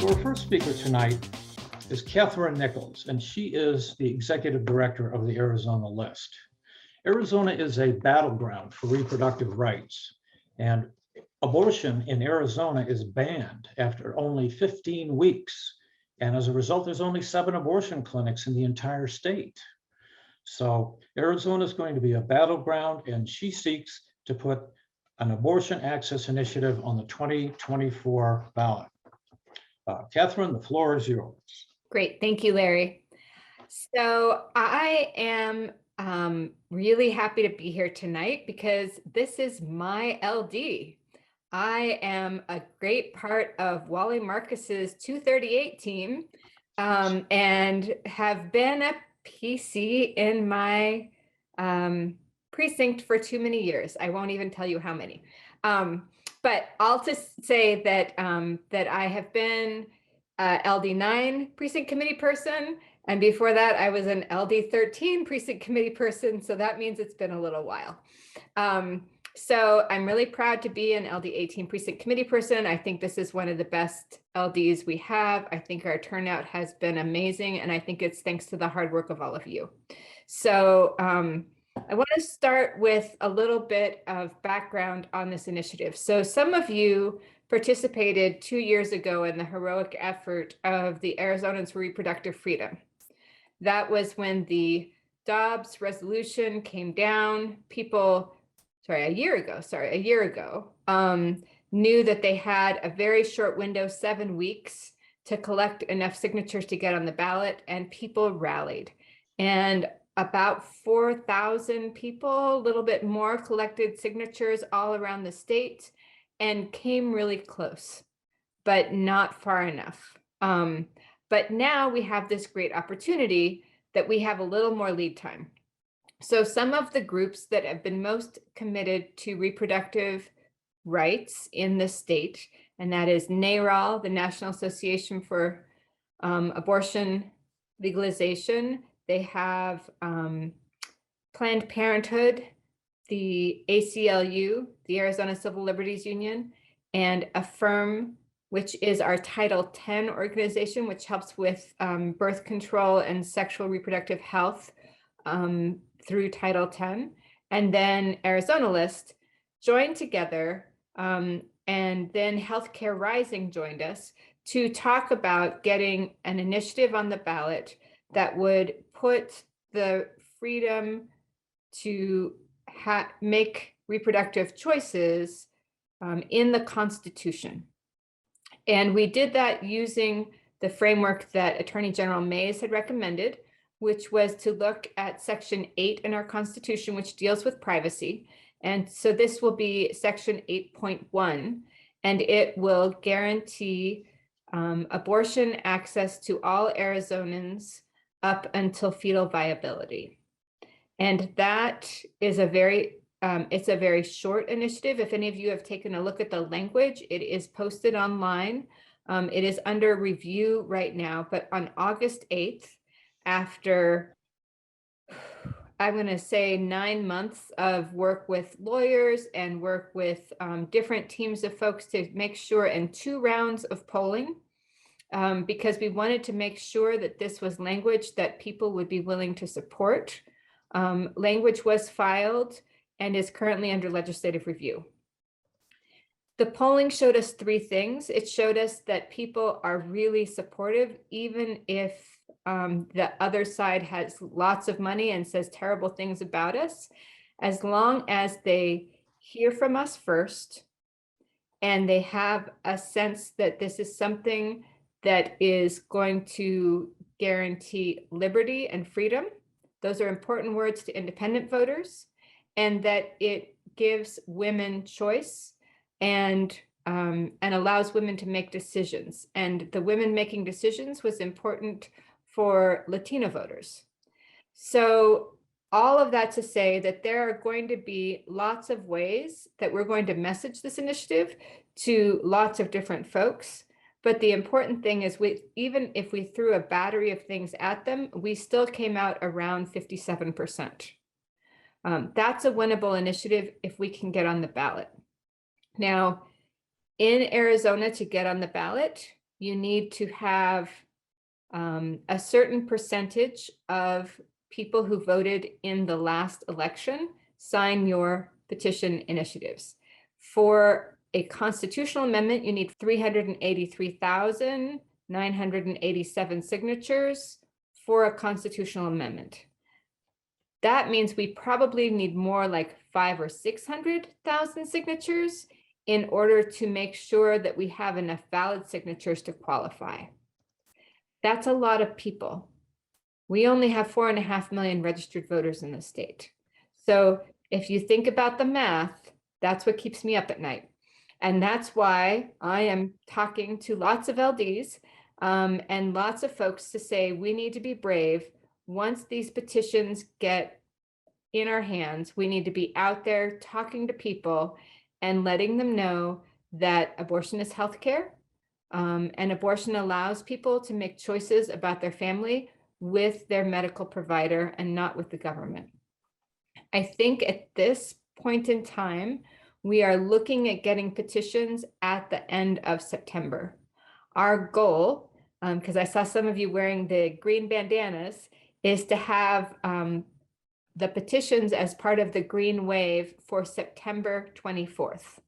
So our first speaker tonight is Catherine Nichols, and she is the executive director of the Arizona List. Arizona is a battleground for reproductive rights, and abortion in Arizona is banned after only 15 weeks. And as a result, there's only 7 abortion clinics in the entire state. So Arizona is going to be a battleground, and she seeks to put an abortion access initiative on the 2024 ballot. Catherine, the floor is yours. Great, thank you, Larry. So I am really happy to be here tonight because this is my LD. I am a great part of Wally Marcus's 238 team and have been a PC in my precinct for too many years. I won't even tell you how many. But I'll just say that that I have been LD9 precinct committee person, and before that I was an LD13 precinct committee person, so that means it's been a little while. So I'm really proud to be an LD18 precinct committee person. I think this is one of the best LDs we have. I think our turnout has been amazing, and I think it's thanks to the hard work of all of you. So I want to start with a little bit of background on this initiative. So some of you participated 2 years ago in the heroic effort of the Arizonans for Reproductive Freedom. That was when the Dobbs resolution came down. People, a year ago, knew that they had a very short window, 7 weeks, to collect enough signatures to get on the ballot, and people rallied. And about 4,000 people, a little bit more, collected signatures all around the state and came really close, but not far enough. But now we have this great opportunity that we have a little more lead time. So some of the groups that have been most committed to reproductive rights in the state, and that is NARAL, the National Association for Abortion Legalization. They have Planned Parenthood, the ACLU, the Arizona Civil Liberties Union, and Affirm, which is our Title 10 organization, which helps with birth control and sexual reproductive health through Title 10. And then Arizona List joined together, and then Healthcare Rising joined us to talk about getting an initiative on the ballot that would put the freedom to make reproductive choices in the Constitution. And we did that using the framework that Attorney General Mays had recommended, which was to look at Section 8 in our Constitution, which deals with privacy. And so this will be Section 8.1, and it will guarantee abortion access to all Arizonans up until fetal viability. And that is a very, it's a very short initiative. If any of you have taken a look at the language, it is posted online. It is under review right now, but on August 8th, after, I'm going to say 9 months of work with lawyers and work with different teams of folks to make sure, and 2 rounds of polling, because we wanted to make sure that this was language that people would be willing to support. Language was filed and is currently under legislative review. The polling showed us 3 things. It showed us that people are really supportive, even if the other side has lots of money and says terrible things about us, as long as they hear from us first and they have a sense that this is something that is going to guarantee liberty and freedom. Those are important words to independent voters, and that it gives women choice and allows women to make decisions. And the women making decisions was important for Latino voters. So all of that to say that there are going to be lots of ways that we're going to message this initiative to lots of different folks. But the important thing is, even if we threw a battery of things at them, we still came out around 57%. That's a winnable initiative if we can get on the ballot. Now, in Arizona, to get on the ballot, you need to have a certain percentage of people who voted in the last election sign your petition initiatives. For a constitutional amendment, you need 383,987 signatures for a constitutional amendment. That means we probably need more like 500,000 or 600,000 signatures in order to make sure that we have enough valid signatures to qualify. That's a lot of people. We only have 4.5 million registered voters in the state. So if you think about the math, that's what keeps me up at night. And that's why I am talking to lots of LDs and lots of folks to say we need to be brave. Once these petitions get in our hands, we need to be out there talking to people and letting them know that abortion is healthcare. And abortion allows people to make choices about their family with their medical provider and not with the government. I think at this point in time, we are looking at getting petitions at the end of September. Our goal, because I saw some of you wearing the green bandanas, is to have the petitions as part of the green wave for September 24th.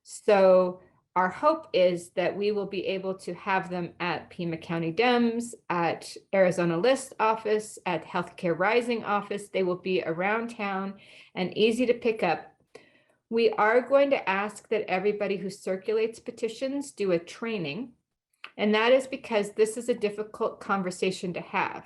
So our hope is that we will be able to have them at Pima County Dems, at Arizona List office, at Healthcare Rising office. They will be around town and easy to pick up. We are going to ask that everybody who circulates petitions do a training. And that is because this is a difficult conversation to have.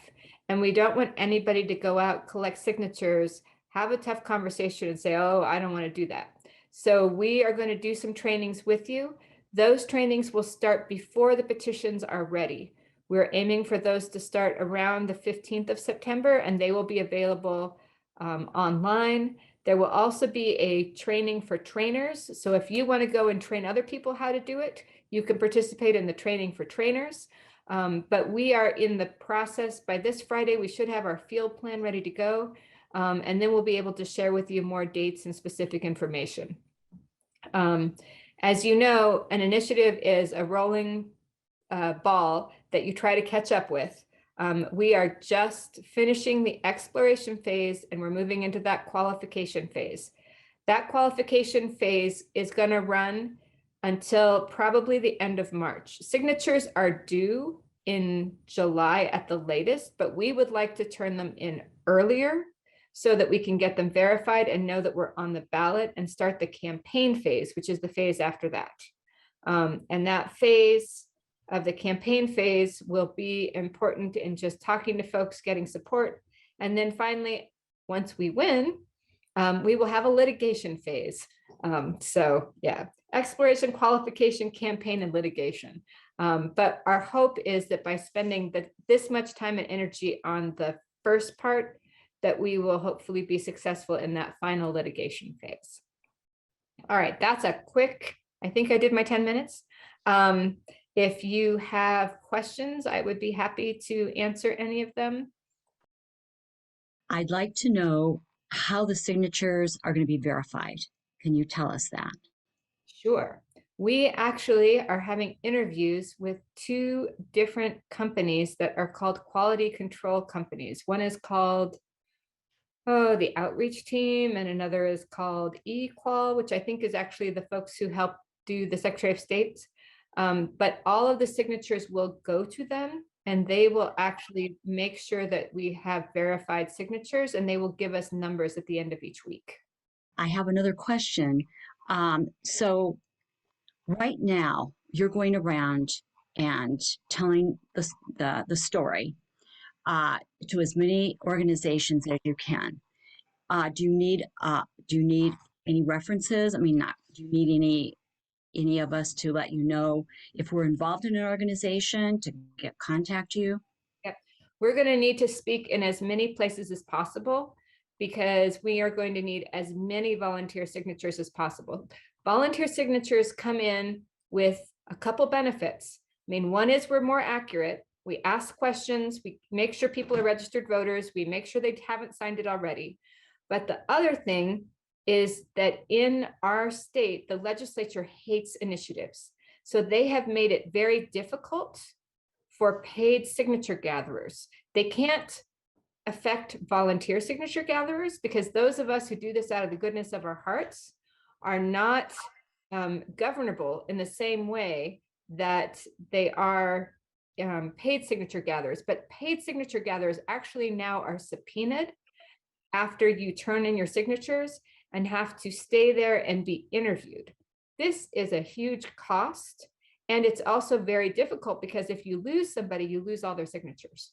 And we don't want anybody to go out, collect signatures, have a tough conversation and say, oh, I don't want to do that. So we are going to do some trainings with you. Those trainings will start before the petitions are ready. We're aiming for those to start around the 15th of September, and they will be available online. There will also be a training for trainers. So if you want to go and train other people how to do it, you can participate in the training for trainers. But we are in the process. By this Friday, we should have our field plan ready to go. And then we'll be able to share with you more dates and specific information. As you know, an initiative is a rolling ball that you try to catch up with. We are just finishing the exploration phase and we're moving into that qualification phase. That qualification phase is going to run until probably the end of March. Signatures are due in July at the latest, but we would like to turn them in earlier so that we can get them verified and know that we're on the ballot and start the campaign phase, which is the phase after that. And that phase of the campaign phase will be important in just talking to folks, getting support. And then finally, once we win, we will have a litigation phase. So yeah, exploration, qualification, campaign, and litigation. But our hope is that by spending this much time and energy on the first part, that we will hopefully be successful in that final litigation phase. All right, that's a quick, I think I did my 10 minutes. If you have questions, I would be happy to answer any of them. I'd like to know how the signatures are going to be verified. Can you tell us that? Sure. We actually are having interviews with 2 different companies that are called quality control companies. One is called the outreach team, and another is called eQual, which I think is actually the folks who help do the Secretary of State. But all of the signatures will go to them, and they will actually make sure that we have verified signatures, and they will give us numbers at the end of each week. I have another question. So right now, you're going around and telling the story to as many organizations as you can. Do you need any references? I mean, do you need any of us to let you know if we're involved in an organization to contact you? Yep. We're going to need to speak in as many places as possible because we are going to need as many volunteer signatures as possible. Volunteer signatures come in with a couple benefits. I mean, one is we're more accurate. We ask questions, we make sure people are registered voters, we make sure they haven't signed it already. But the other thing is that in our state, the legislature hates initiatives. So they have made it very difficult for paid signature gatherers. They can't affect volunteer signature gatherers because those of us who do this out of the goodness of our hearts are not governable in the same way that they are paid signature gatherers. But paid signature gatherers actually now are subpoenaed after you turn in your signatures and have to stay there and be interviewed. This is a huge cost. And it's also very difficult because if you lose somebody, you lose all their signatures.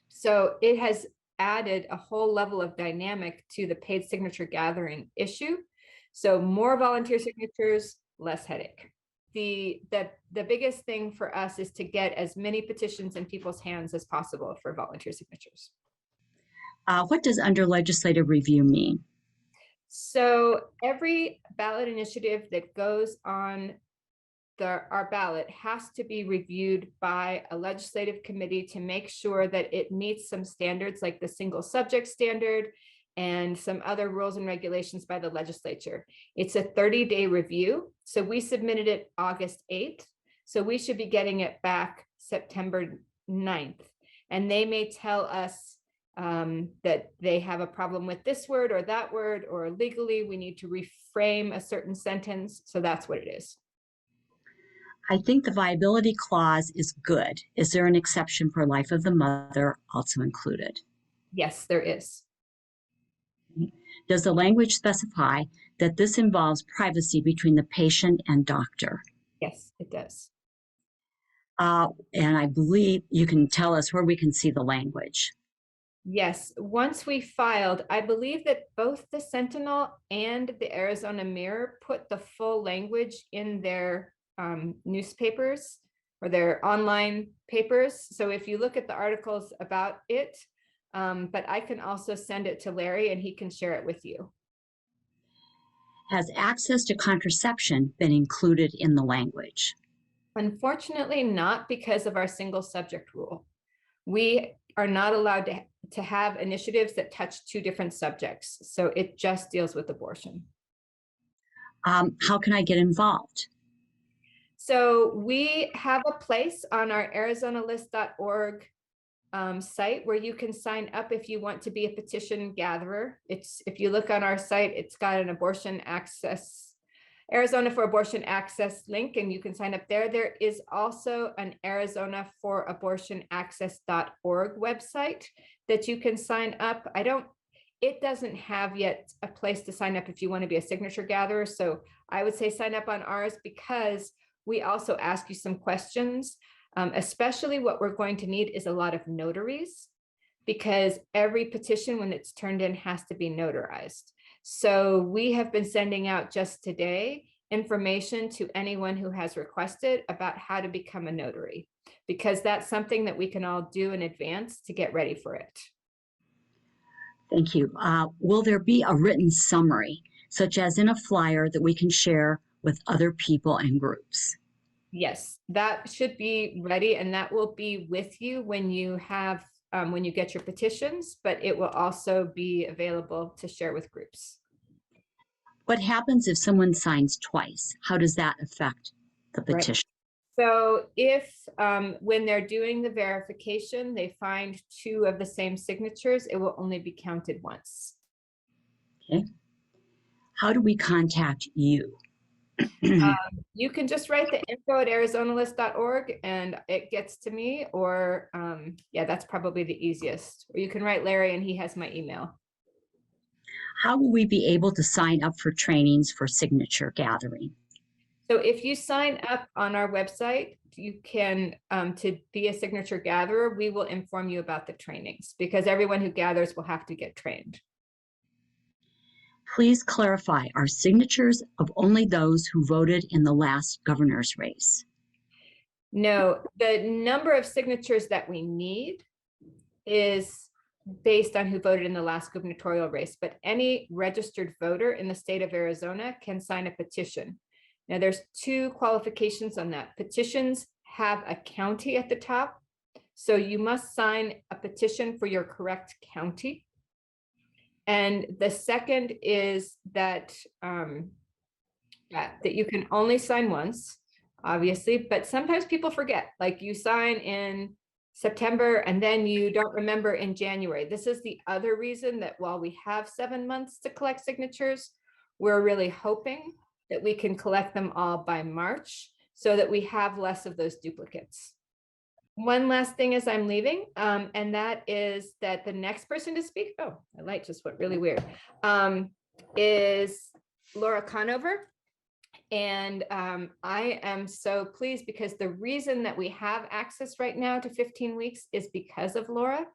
So it has added a whole level of dynamic to the paid signature gathering issue. So more volunteer signatures, less headache. The biggest thing for us is to get as many petitions in people's hands as possible for volunteer signatures. What does under legislative review mean? So every ballot initiative that goes on our ballot has to be reviewed by a legislative committee to make sure that it meets some standards like the single subject standard and some other rules and regulations by the legislature. It's a 30-day review. So we submitted it August 8th. So we should be getting it back September 9th. And they may tell us that they have a problem with this word, or legally we need to reframe a certain sentence. So that's what it is. I think the viability clause is good. Is there an exception for life of the mother also included? Yes, there is. Does the language specify that this involves privacy between the patient and doctor? Yes, it does. And I believe you can tell us where we can see the language. Yes, once we filed, I believe that both the Sentinel and the Arizona Mirror put the full language in their newspapers or their online papers. So if you look at the articles about it, but I can also send it to Larry and he can share it with you. Has access to contraception been included in the language? Unfortunately, not because of our single subject rule. We are not allowed to have initiatives that touch two different subjects. So it just deals with abortion. How can I get involved? So we have a place on our arizonalist.org site where you can sign up if you want to be a petition gatherer. If you look on our site, it's got an abortion access, Arizona for Abortion Access link, and you can sign up there. There is also an Arizona for Abortion Access.org website that you can sign up. It doesn't have yet a place to sign up if you want to be a signature gatherer. So I would say sign up on ours because we also ask you some questions. Especially what we're going to need is a lot of notaries because every petition when it's turned in has to be notarized. So we have been sending out just today information to anyone who has requested about how to become a notary, because that's something that we can all do in advance to get ready for it. Thank you. Will there be a written summary, such as in a flyer that we can share with other people and groups? Yes, that should be ready, and that will be with you when you have when you get your petitions, but it will also be available to share with groups. What happens if someone signs twice? How does that affect the petition? Right. So if when they're doing the verification, they find two of the same signatures, it will only be counted once. Okay. How do we contact you? You can just write the info@arizonalist.org and it gets to me, or yeah, that's probably the easiest. Or you can write Larry and he has my email. How will we be able to sign up for trainings for signature gathering? So if you sign up on our website, you can, to be a signature gatherer, we will inform you about the trainings because everyone who gathers will have to get trained. Please clarify, are signatures of only those who voted in the last governor's race? No, the number of signatures that we need is based on who voted in the last gubernatorial race, but any registered voter in the state of Arizona can sign a petition. Now there's two qualifications on that. Petitions have a county at the top. So you must sign a petition for your correct county. And the second is that, that you can only sign once. obviously, but sometimes people forget, like you sign in September and then you don't remember in January. This is the other reason that while we have 7 months to collect signatures, we're really hoping that we can collect them all by March so that we have less of those duplicates. One last thing as I'm leaving, and that is that the next person to speak, oh, my light just went really weird, is Laura Conover. And I am so pleased because the reason that we have access right now to 15 weeks is because of Laura.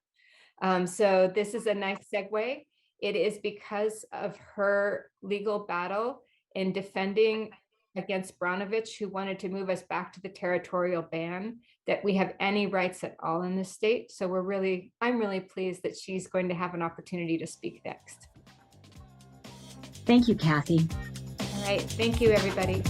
So this is a nice segue. It is because of her legal battle in defending against Brnovich, who wanted to move us back to the territorial ban, that we have any rights at all in this state. So I'm really pleased that she's going to have an opportunity to speak next. Thank you, Kathy. All right, thank you, everybody.